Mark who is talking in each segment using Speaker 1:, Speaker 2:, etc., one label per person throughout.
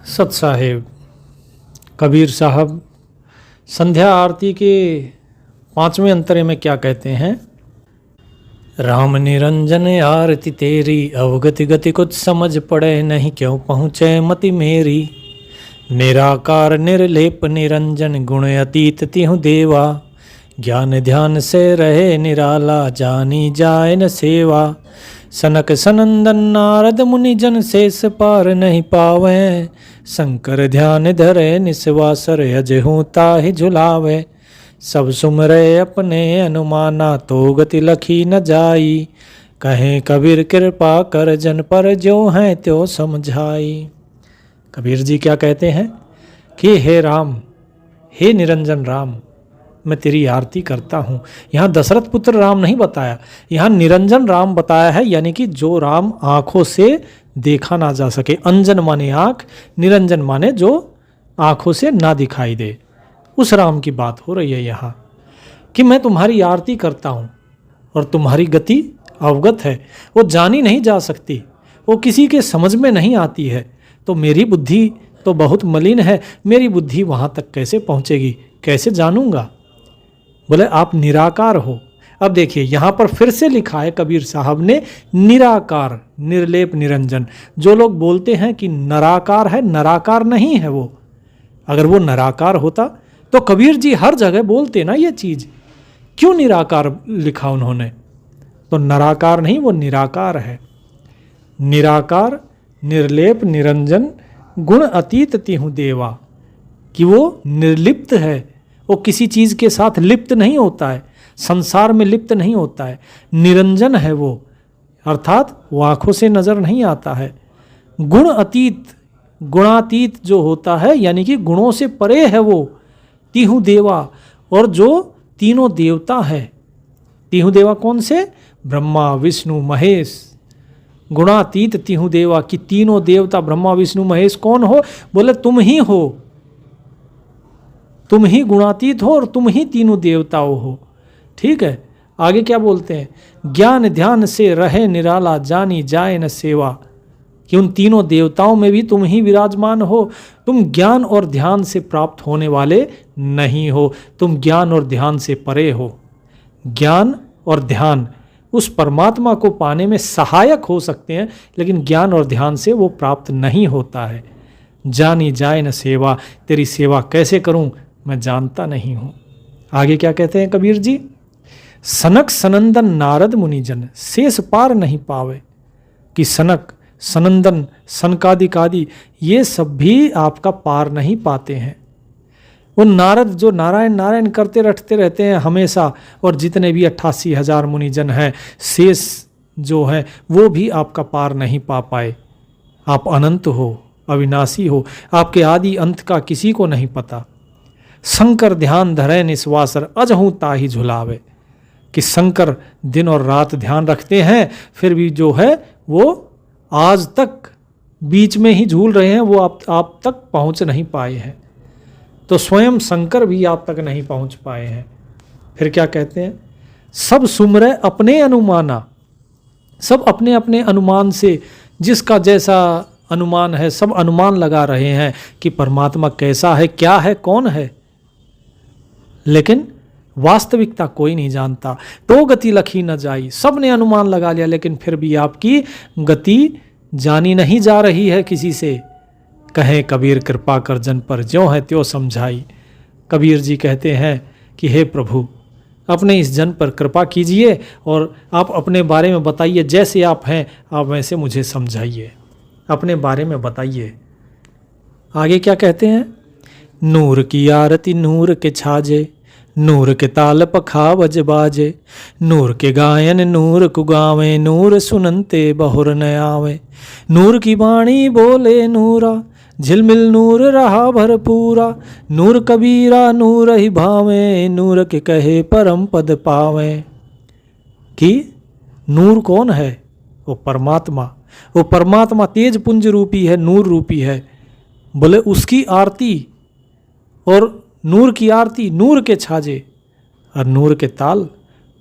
Speaker 1: सत साहेब कबीर साहब संध्या आरती के 5वें अंतरे में क्या कहते हैं? राम निरंजन आरती तेरी, अवगति गति कुछ समझ पड़े नहीं, क्यों पहुँचे मति मेरी। निराकार निर्लेप निरंजन, गुण अतीत तिहु देवा। ज्ञान ध्यान से रहे निराला, जानी जाए न सेवा। सनक सनंदन नारद मुनि जन, शेष पार नहीं पावे। शंकर ध्यान धरे निस्वासर, अजहू ताहि झुलावे। सब सुमरे अपने अनुमाना, तो गति लखी न जाई। कहें कबीर कृपा कर जन पर, जो हैं त्यों समझाई। कबीर जी क्या कहते हैं कि हे राम, हे निरंजन राम, मैं तेरी आरती करता हूँ। यहाँ दशरथ पुत्र राम नहीं बताया, यहाँ निरंजन राम बताया है, यानी कि जो राम आँखों से देखा ना जा सके। अंजन माने आँख, निरंजन माने जो आँखों से ना दिखाई दे, उस राम की बात हो रही है यहाँ कि मैं तुम्हारी आरती करता हूँ और तुम्हारी गति अवगत है, वो जानी नहीं जा सकती, वो किसी के समझ में नहीं आती है। तो मेरी बुद्धि तो बहुत मलिन है, मेरी बुद्धि वहाँ तक कैसे पहुँचेगी, कैसे जानूँगा। बोले आप निराकार हो। अब देखिए यहाँ पर फिर से लिखा है कबीर साहब ने निराकार, निर्लेप निरंजन। जो लोग बोलते हैं कि नराकार है, नराकार नहीं है वो। अगर वो नराकार होता तो कबीर जी हर जगह बोलते ना ये चीज़। क्यों निराकार लिखा उन्होंने? तो नराकार नहीं, वो निराकार है। निराकार निर्लेप निरंजन, गुण अतीत तिहु देवा, कि वो निर्लिप्त है, वो किसी चीज़ के साथ लिप्त नहीं होता है, संसार में लिप्त नहीं होता है। निरंजन है वो, अर्थात वो आँखों से नज़र नहीं आता है। गुण अतीत, गुणातीत जो होता है, यानी कि गुणों से परे है वो। तिहु देवा, और जो तीनों देवता है। तिहु देवा कौन से? ब्रह्मा विष्णु महेश। गुणातीत तिहु देवा, कि तीनों देवता ब्रह्मा विष्णु महेश कौन हो? बोले तुम ही हो, तुम ही गुणातीत हो और तुम ही तीनों देवताओं हो। ठीक है, आगे क्या बोलते हैं? ज्ञान ध्यान से रहे निराला, जानी जाए न सेवा, कि उन तीनों देवताओं में भी तुम ही विराजमान हो। तुम ज्ञान और ध्यान से प्राप्त होने वाले नहीं हो, तुम ज्ञान और ध्यान से परे हो। ज्ञान और ध्यान उस परमात्मा को पाने में सहायक हो सकते हैं, लेकिन ज्ञान और ध्यान से वो प्राप्त नहीं होता है। जानी जाए न सेवा, तेरी सेवा कैसे करूं, मैं जानता नहीं हूं। आगे क्या कहते हैं कबीर जी? सनक सनंदन नारद मुनिजन, शेष पार नहीं पावे। कि सनक सनंदन सनकादिकादि ये सब भी आपका पार नहीं पाते हैं। वो नारद जो नारायण नारायण करते रटते रहते हैं हमेशा, और जितने भी 88,000 मुनिजन हैं, शेष जो हैं वो भी आपका पार नहीं पा पाए। आप अनंत हो, अविनाशी हो, आपके आदि अंत का किसी को नहीं पता। शंकर ध्यान धरे निस्वासर, अजहू ताहि झुलावे, कि शंकर दिन और रात ध्यान रखते हैं, फिर भी जो है वो आज तक बीच में ही झूल रहे हैं, वो आप तक पहुंच नहीं पाए हैं। तो स्वयं शंकर भी आप तक नहीं पहुंच पाए हैं। फिर क्या कहते हैं? सब सुमरे अपने अनुमाना, सब अपने अपने अनुमान से, जिसका जैसा अनुमान है सब अनुमान लगा रहे हैं कि परमात्मा कैसा है, क्या है, कौन है, लेकिन वास्तविकता कोई नहीं जानता। तो गति लखी न जाई, सब ने अनुमान लगा लिया, लेकिन फिर भी आपकी गति जानी नहीं जा रही है किसी से। कहें कबीर कृपा कर जन पर, ज्यों है त्यों समझाई। कबीर जी कहते हैं कि हे प्रभु, अपने इस जन पर कृपा कीजिए और आप अपने बारे में बताइए, जैसे आप हैं आप वैसे मुझे समझाइए, अपने बारे में बताइए। आगे क्या कहते हैं? नूर की आरती नूर के छाजे, नूर के ताल पखावज बाजे। नूर के गायन नूर को गावे, नूर सुनते बहुर न आवे। नूर की वाणी बोले नूरा, झिलमिल नूर रहा भरपूरा। नूर कबीरा नूर ही भावे, नूर के कहे परम पद पावे। कि नूर कौन है? वो परमात्मा। वो परमात्मा तेज पुंज रूपी है, नूर रूपी है। बोले उसकी आरती, और नूर की आरती नूर के छाजे, और नूर के ताल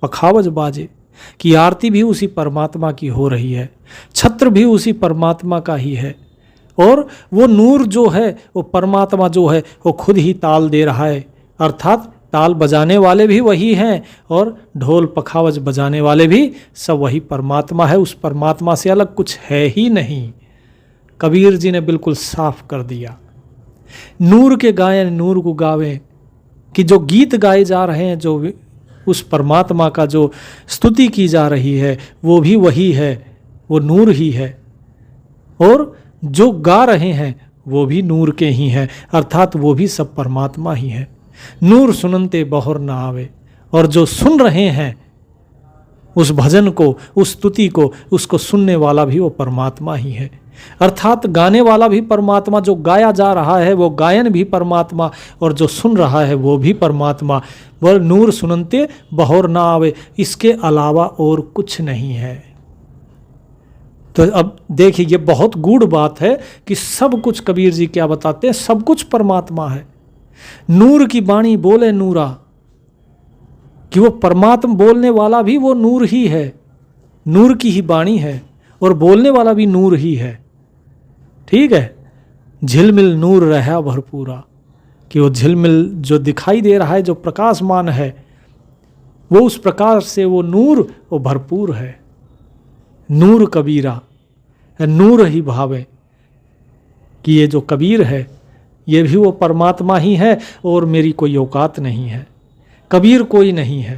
Speaker 1: पखावज बाजे। कि आरती भी उसी परमात्मा की हो रही है, छत्र भी उसी परमात्मा का ही है, और वो नूर जो है, वो परमात्मा जो है, वो खुद ही ताल दे रहा है। अर्थात ताल बजाने वाले भी वही हैं और ढोल पखावज बजाने वाले भी सब वही परमात्मा है। उस परमात्मा से अलग कुछ है ही नहीं। कबीर जी ने बिल्कुल साफ कर दिया। नूर के गायन नूर को गावे, कि जो गीत गाए जा रहे हैं, जो उस परमात्मा का जो स्तुति की जा रही है, वो भी वही है, वो नूर ही है। और जो गा रहे हैं वो भी नूर के ही हैं, अर्थात वो भी सब परमात्मा ही है। नूर सुनते बहुर न आवे, और जो सुन रहे हैं उस भजन को, उस स्तुति को, उसको सुनने वाला भी वो परमात्मा ही है। अर्थात गाने वाला भी परमात्मा, जो गाया जा रहा है वो गायन भी परमात्मा, और जो सुन रहा है वो भी परमात्मा। वह नूर सुनते बहुर ना आवे, इसके अलावा और कुछ नहीं है। तो अब देखिए, ये बहुत गूढ़ बात है कि सब कुछ, कबीर जी क्या बताते हैं, सब कुछ परमात्मा है। नूर की बाणी बोले नूरा, कि वो परमात्मा बोलने वाला भी वो नूर ही है, नूर की ही बाणी है, और बोलने वाला भी नूर ही है। ठीक है, झिलमिल नूर रहा भरपूरा, कि वो झिलमिल जो दिखाई दे रहा है, जो प्रकाशमान है, वो उस प्रकाश से वो नूर वो भरपूर है। नूर कबीरा, नूर ही भावे, कि ये जो कबीर है ये भी वो परमात्मा ही है, और मेरी कोई औकात नहीं है, कबीर कोई नहीं है।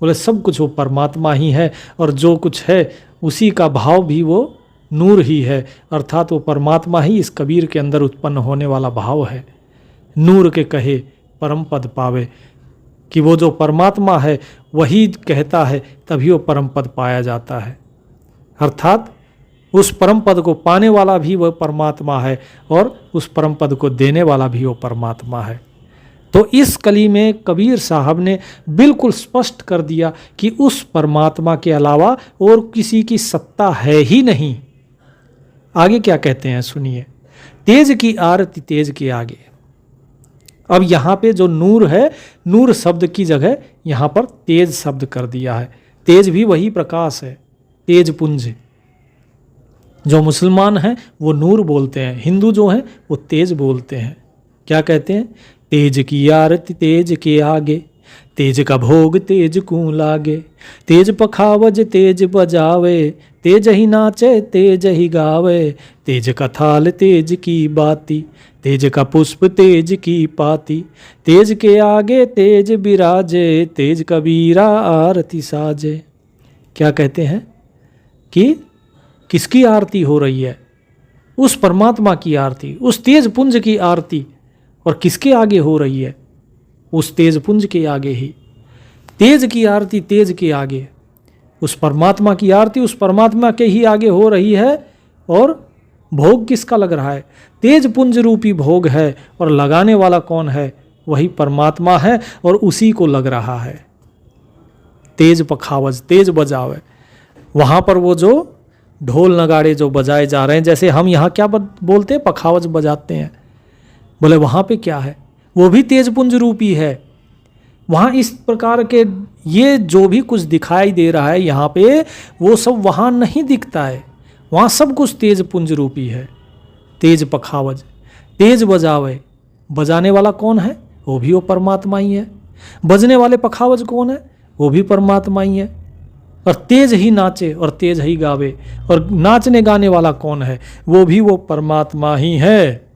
Speaker 1: बोले सब कुछ वो परमात्मा ही है, और जो कुछ है उसी का भाव भी वो नूर ही है, अर्थात वो परमात्मा ही इस कबीर के अंदर उत्पन्न होने वाला भाव है। नूर के कहे परम पद पावे, कि वो जो परमात्मा है वही कहता है, तभी वो परम पद पाया जाता है। अर्थात उस परम पद को पाने वाला भी वह परमात्मा है, और उस परम पद को देने वाला भी वो परमात्मा है। तो इस कली में कबीर साहब ने बिल्कुल स्पष्ट कर दिया कि उस परमात्मा के अलावा और किसी की सत्ता है ही नहीं। आगे क्या कहते हैं सुनिए, तेज की आरती तेज के आगे। अब यहाँ पे जो नूर है, नूर शब्द की जगह यहाँ पर तेज शब्द कर दिया है। तेज भी वही प्रकाश है, तेज पुंज। जो मुसलमान हैं वो नूर बोलते हैं, हिंदू जो हैं वो तेज बोलते हैं। क्या कहते हैं, तेज की आरती तेज के आगे, तेज का भोग तेज को लागे, तेज पखावज तेज बजावे, तेज ही नाचे तेज ही गावे, तेज का थाल तेज की बाती, तेज का पुष्प तेज की पाती, तेज के आगे तेज बिराजे, तेज कबीरा आरती साजे। क्या कहते हैं कि किसकी आरती हो रही है, उस परमात्मा की आरती, उस तेज पुंज की आरती। और किसके आगे हो रही है, उस तेज पुंज के आगे ही। तेज की आरती तेज के आगे, उस परमात्मा की आरती उस परमात्मा के ही आगे हो रही है। और भोग किसका लग रहा है, तेज पुंज रूपी भोग है, और लगाने वाला कौन है, वही परमात्मा है, और उसी को लग रहा है। तेज पखावज तेज बजावे, वहाँ पर वो जो ढोल नगाड़े जो बजाए जा रहे हैं, जैसे हम यहाँ क्या बोलते हैं, पखावज बजाते हैं, बोले वहाँ पे क्या है, वो भी तेज पुंज रूपी है। वहाँ इस प्रकार के ये जो भी कुछ दिखाई दे रहा है यहाँ पे, वो सब वहाँ नहीं दिखता है। वहाँ सब कुछ तेज पुंज रूपी है। तेज पखावज तेज बजावे, बजाने वाला कौन है, वो भी वो परमात्मा ही है। बजने वाले पखावज कौन है, वो भी परमात्मा ही है। और तेज ही नाचे और तेज ही गावे, और नाचने गाने वाला कौन है, वो भी वो परमात्मा ही है,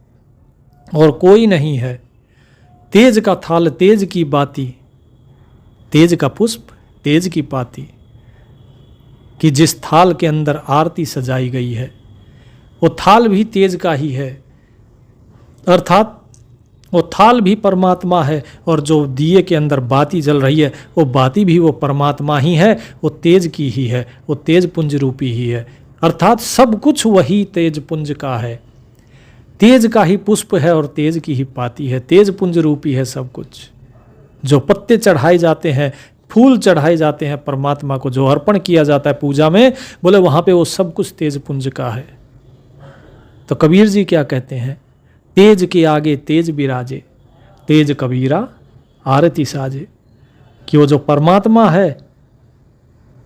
Speaker 1: और कोई नहीं है। तेज का थाल तेज की बाती, तेज का पुष्प तेज की पाती, कि जिस थाल के अंदर आरती सजाई गई है वो थाल भी तेज का ही है, अर्थात वो थाल भी परमात्मा है, और जो दिए के अंदर बाती जल रही है वो बाती भी वो परमात्मा ही है, वो तेज की ही है, वो तेज पुंज रूपी ही है। अर्थात सब कुछ वही तेज पुंज का है, तेज का ही पुष्प है और तेज की ही पाती है, तेज पुंज रूपी है सब कुछ। जो पत्ते चढ़ाए जाते हैं, फूल चढ़ाए जाते हैं परमात्मा को, जो अर्पण किया जाता है पूजा में, बोले वहाँ पे वो सब कुछ तेज पुंज का है। तो कबीर जी क्या कहते हैं, तेज के आगे तेज बिराजे, तेज कबीरा आरती साजे, कि वो जो परमात्मा है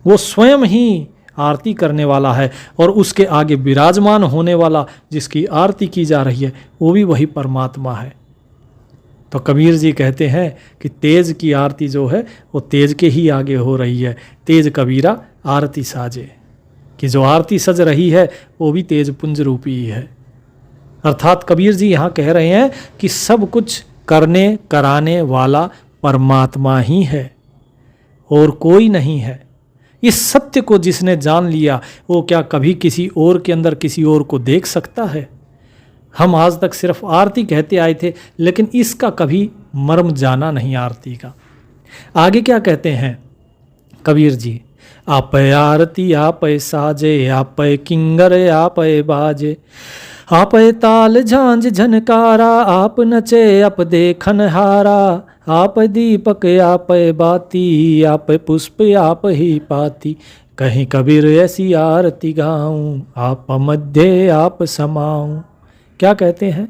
Speaker 1: वो स्वयं ही आरती करने वाला है और उसके आगे विराजमान होने वाला जिसकी आरती की जा रही है वो भी वही परमात्मा है। तो कबीर जी कहते हैं कि तेज की आरती जो है वो तेज के ही आगे हो रही है। तेज कबीरा आरती साजे, कि जो आरती सज रही है वो भी तेज पुंज रूपी ही है। अर्थात कबीर जी यहाँ कह रहे हैं कि सब कुछ करने कराने वाला परमात्मा ही है और कोई नहीं है। इस सत्य को जिसने जान लिया वो क्या कभी किसी और के अंदर किसी और को देख सकता है? हम आज तक सिर्फ आरती कहते आए थे, लेकिन इसका कभी मर्म जाना नहीं आरती का। आगे क्या कहते हैं कबीर जी? आप आरती आप साजे, आप किंगर आप बाजे, आप ताल झांझ झनकारा, आप नचे आप देखन हारा, आप दीपक आप बाती, आप पुष्प आप ही पाती, कहीं कबीर ऐसी आरती गाऊं, आप मध्य आप समाऊं। क्या कहते हैं?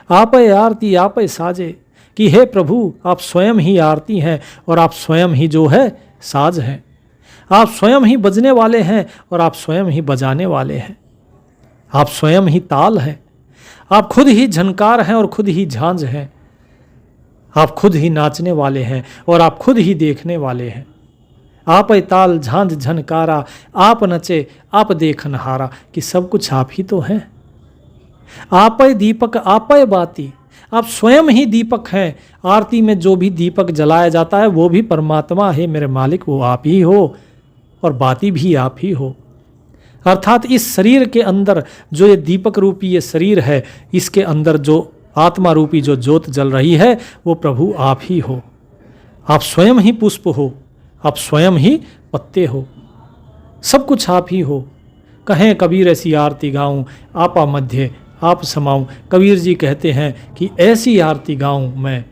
Speaker 1: आप आरती आप साजे, कि हे प्रभु आप स्वयं ही आरती हैं और आप स्वयं ही जो है साज हैं। आप स्वयं ही बजने वाले हैं और आप स्वयं ही बजाने वाले हैं। आप स्वयं ही ताल हैं, आप खुद ही झनकार हैं और खुद ही झांझ हैं। आप खुद ही नाचने वाले हैं और आप खुद ही देखने वाले हैं। आप ताल झांझ झनकारा, आप नचे आप देखन हारा, कि सब कुछ आप ही तो हैं। आप दीपक आप बाती, आप स्वयं ही दीपक हैं। आरती में जो भी दीपक जलाया जाता है वो भी परमात्मा है, मेरे मालिक वो आप ही हो, और बाती भी आप ही हो। अर्थात इस शरीर के अंदर जो ये दीपक रूपी ये शरीर है, इसके अंदर जो आत्मा रूपी जो ज्योत जल रही है वो प्रभु आप ही हो। आप स्वयं ही पुष्प हो, आप स्वयं ही पत्ते हो, सब कुछ आप ही हो। कहें कबीर ऐसी आरती गाऊं, आपा मध्य आप समाऊं। कबीर जी कहते हैं कि ऐसी आरती गाऊं मैं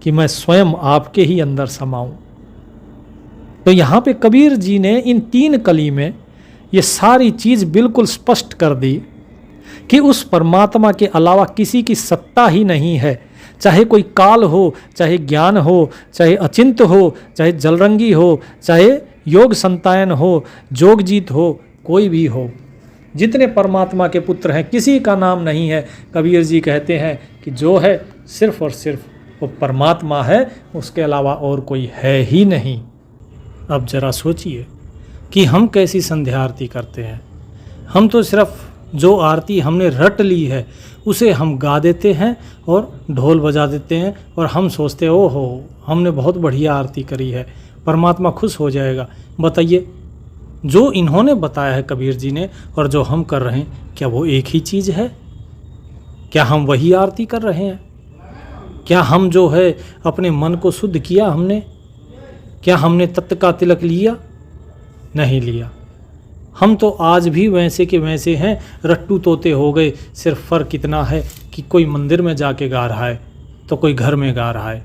Speaker 1: कि मैं स्वयं आपके ही अंदर समाऊं। तो यहाँ पे कबीर जी ने इन 3 कली में ये सारी चीज़ बिल्कुल स्पष्ट कर दी कि उस परमात्मा के अलावा किसी की सत्ता ही नहीं है। चाहे कोई काल हो, चाहे ज्ञान हो, चाहे अचिंत हो, चाहे जलरंगी हो, चाहे योग संतायन हो, जोगजीत हो, कोई भी हो, जितने परमात्मा के पुत्र हैं किसी का नाम नहीं है। कबीर जी कहते हैं कि जो है सिर्फ और सिर्फ वो परमात्मा है, उसके अलावा और कोई है ही नहीं। अब जरा सोचिए कि हम कैसी संध्या आरती करते हैं। हम तो सिर्फ जो आरती हमने रट ली है उसे हम गा देते हैं और ढोल बजा देते हैं और हम सोचते हो हमने बहुत बढ़िया आरती करी है, परमात्मा खुश हो जाएगा। बताइए, जो इन्होंने बताया है कबीर जी ने और जो हम कर रहे हैं, क्या वो एक ही चीज़ है? क्या हम वही आरती कर रहे हैं? क्या हम जो है अपने मन को शुद्ध किया हमने? क्या हमने तत्व का तिलक लिया? नहीं लिया। हम तो आज भी वैसे के वैसे हैं, रट्टू तोते हो गए। सिर्फ फ़र्क इतना है कि कोई मंदिर में जाके गा रहा है तो कोई घर में गा रहा है।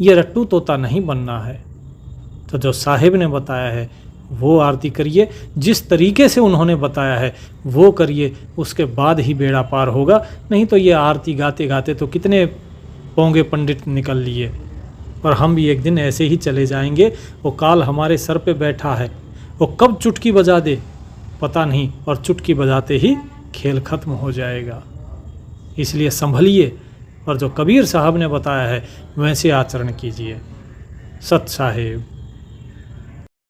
Speaker 1: ये रट्टू तोता नहीं बनना है। तो जो साहिब ने बताया है वो आरती करिए, जिस तरीके से उन्होंने बताया है वो करिए, उसके बाद ही बेड़ा पार होगा। नहीं तो ये आरती गाते गाते तो कितने पोंगे पंडित निकल लिए और हम भी एक दिन ऐसे ही चले जाएंगे। वो काल हमारे सर पे बैठा है, वो कब चुटकी बजा दे पता नहीं, और चुटकी बजाते ही खेल खत्म हो जाएगा। इसलिए संभलिए और जो कबीर साहब ने बताया है वैसे आचरण कीजिए। सत साहिब।